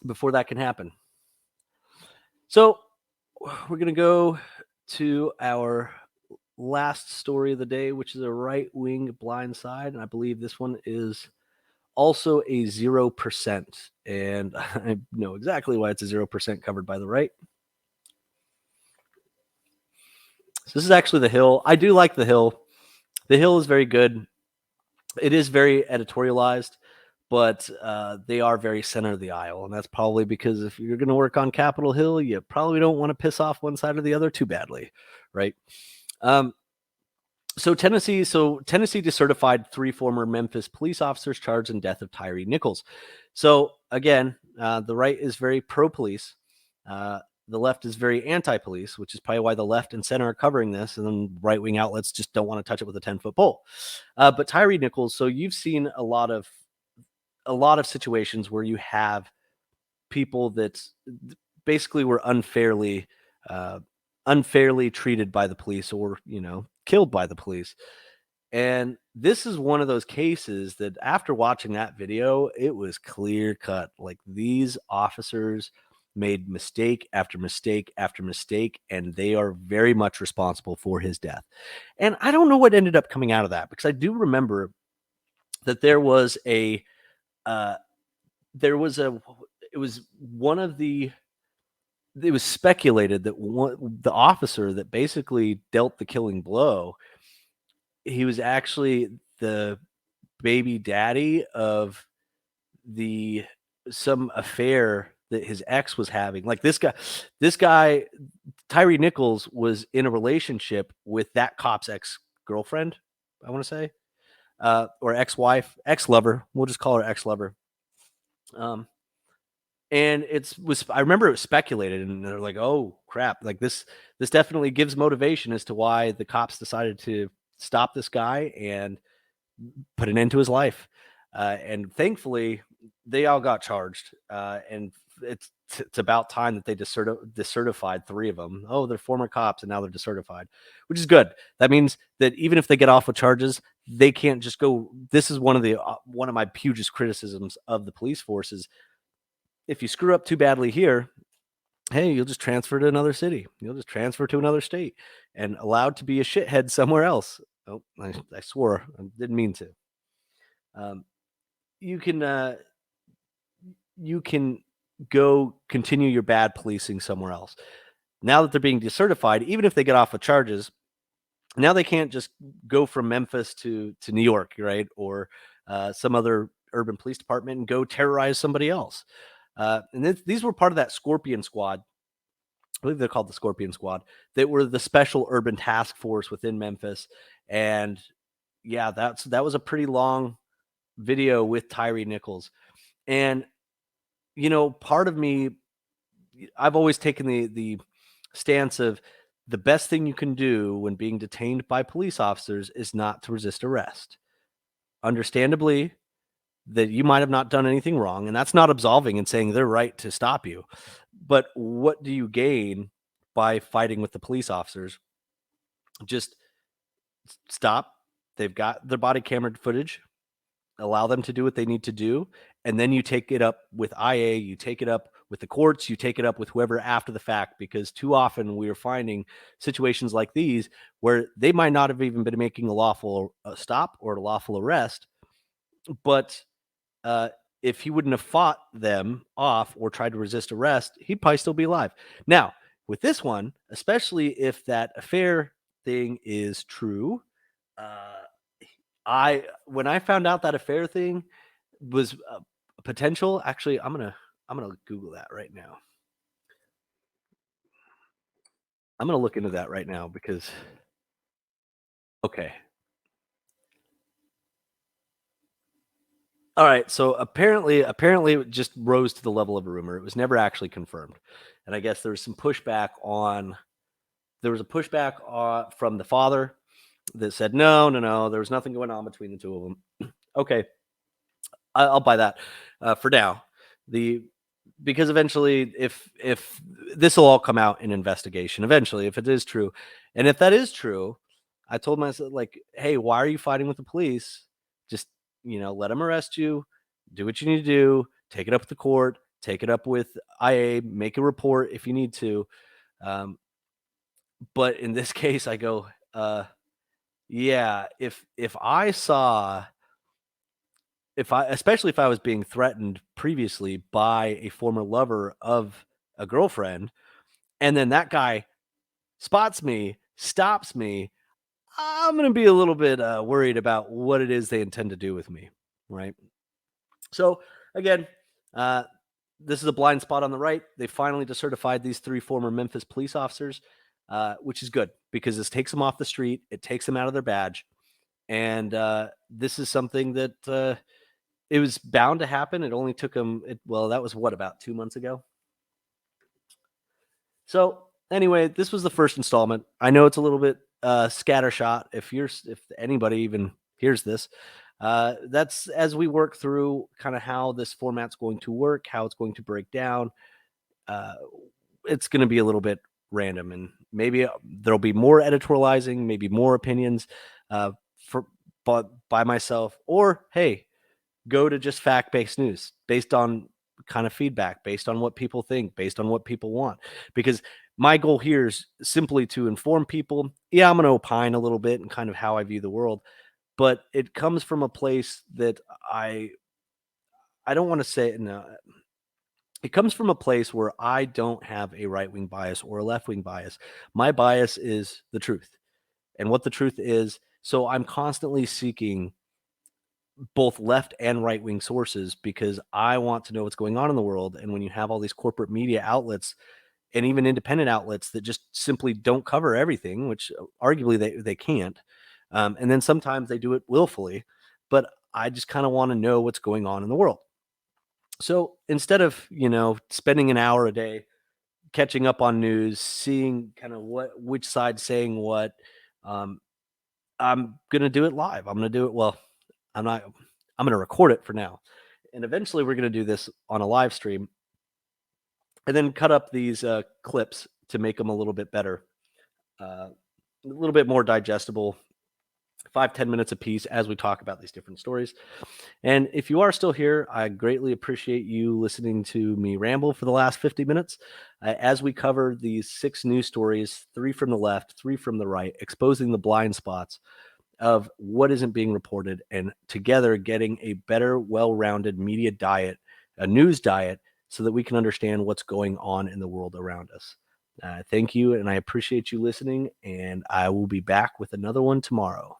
before that can happen. So we're going to go to our last story of the day, which is a right wing blind side. And I believe this one is also a 0%. And I know exactly why it's a 0% covered by the right. So this is actually The Hill. I do like The Hill. The Hill is very good. It is very editorialized, but they are very center of the aisle. And that's probably because if you're going to work on Capitol Hill, you probably don't want to piss off one side or the other too badly, right? So Tennessee decertified 3 former Memphis police officers charged in death of Tyre Nicholls. So again, the right is very pro-police. The left is very anti-police, which is probably why the left and center are covering this, and then right-wing outlets just don't want to touch it with a 10-foot pole. But Tyre Nicholls, so you've seen a lot of situations where you have people that basically were unfairly treated by the police, or killed by the police. And this is one of those cases that after watching that video, it was clear cut. Like, these officers made mistake after mistake after mistake, and they are very much responsible for his death. And I don't know what ended up coming out of that, because I do remember that it was speculated that the officer that basically dealt the killing blow, he was actually the baby daddy of some affair that his ex was having. Like, this guy, Tyre Nicholls, was in a relationship with that cop's ex-girlfriend, I want to say, or ex-wife, ex-lover. We'll just call her ex-lover. And I remember it was speculated, and they're like, oh crap, like this definitely gives motivation as to why the cops decided to stop this guy and put an end to his life. And thankfully they all got charged. And it's about time that they decertified 3 of them. Oh, they're former cops and now they're decertified, which is good. That means that even if they get off with charges, they can't just go. This is one of my hugest criticisms of the police forces. If you screw up too badly here, hey, you'll just transfer to another city. You'll just transfer to another state and allowed to be a shithead somewhere else. Oh, I swore. I didn't mean to. You can go continue your bad policing somewhere else. Now that they're being decertified, even if they get off with charges, now they can't just go from Memphis to New York, right? Or some other urban police department and go terrorize somebody else. And these were part of that Scorpion Squad. I believe they're called the Scorpion Squad. That were the special urban task force within Memphis. And yeah, that was a pretty long video with Tyre Nicholls. And part of me, I've always taken the stance of the best thing you can do when being detained by police officers is not to resist arrest. Understandably, that you might have not done anything wrong, and that's not absolving and saying they're right to stop you. But what do you gain by fighting with the police officers? Just stop. They've got their body camera footage. Allow them to do what they need to do. And then you take it up with IA, you take it up with the courts, you take it up with whoever after the fact, because too often we are finding situations like these where they might not have even been making a lawful stop or a lawful arrest, but if he wouldn't have fought them off or tried to resist arrest, he'd probably still be alive. Now, with this one, especially if that affair thing is true, when I found out that affair thing was potential, actually, I'm gonna Google that right now. I'm gonna look into that right now because, okay. All right, so apparently it just rose to the level of a rumor. It was never actually confirmed. And I guess there was some pushback from the father that said, no, there was nothing going on between the two of them. Okay, I'll buy that for now. Because eventually, if this will all come out in investigation, eventually, if it is true, and if that is true, I told myself, like, hey, why are you fighting with the police? Just let them arrest you. Do what you need to do. Take it up with the court. take it up with IA, make a report if you need to. Um, but in this case, I go, yeah, if I saw, if I, especially if I was being threatened previously by a former lover of a girlfriend, and then that guy spots me, stops me, I'm going to be a little bit worried about what it is they intend to do with me. Right. So again, uh, this is a blind spot on the right. They finally decertified these 3 former Memphis police officers, which is good because this takes them off the street. It takes them out of their badge. And this is something that it was bound to happen. It only took them, well, that was what, about 2 months ago? So anyway, this was the first installment. I know it's a little bit scattershot. If anybody even hears this, that's as we work through kind of how this format's going to work, how it's going to break down. Uh, it's going to be a little bit random, and maybe there'll be more editorializing, maybe more opinions for but by myself, or hey, go to just fact-based news based on kind of feedback, based on what people think, based on what people want. Because my goal here is simply to inform people. Yeah, I'm going to opine a little bit and kind of how I view the world, but it comes from a place that I don't want to say no. It comes from a place where I don't have a right-wing bias or a left-wing bias. My bias is the truth and what the truth is. So I'm constantly seeking both left and right wing sources because I want to know what's going on in the world. And when you have all these corporate media outlets and even independent outlets that just simply don't cover everything, which arguably they can't, and then sometimes they do it willfully, but I just kind of want to know what's going on in the world. So instead of spending an hour a day catching up on news, seeing kind of which side saying what, um, I'm gonna do it live. I'm gonna do it. Well, I'm not. I'm gonna record it for now, and eventually we're gonna do this on a live stream, and then cut up these clips to make them a little bit better, a little bit more digestible. 5-10 minutes a piece as we talk about these different stories. And if you are still here, I greatly appreciate you listening to me ramble for the last 50 minutes as we cover these 6 news stories, 3 from the left, 3 from the right, exposing the blind spots of what isn't being reported, and together getting a better, well-rounded media diet, a news diet, so that we can understand what's going on in the world around us. Thank you, and I appreciate you listening, and I will be back with another one tomorrow.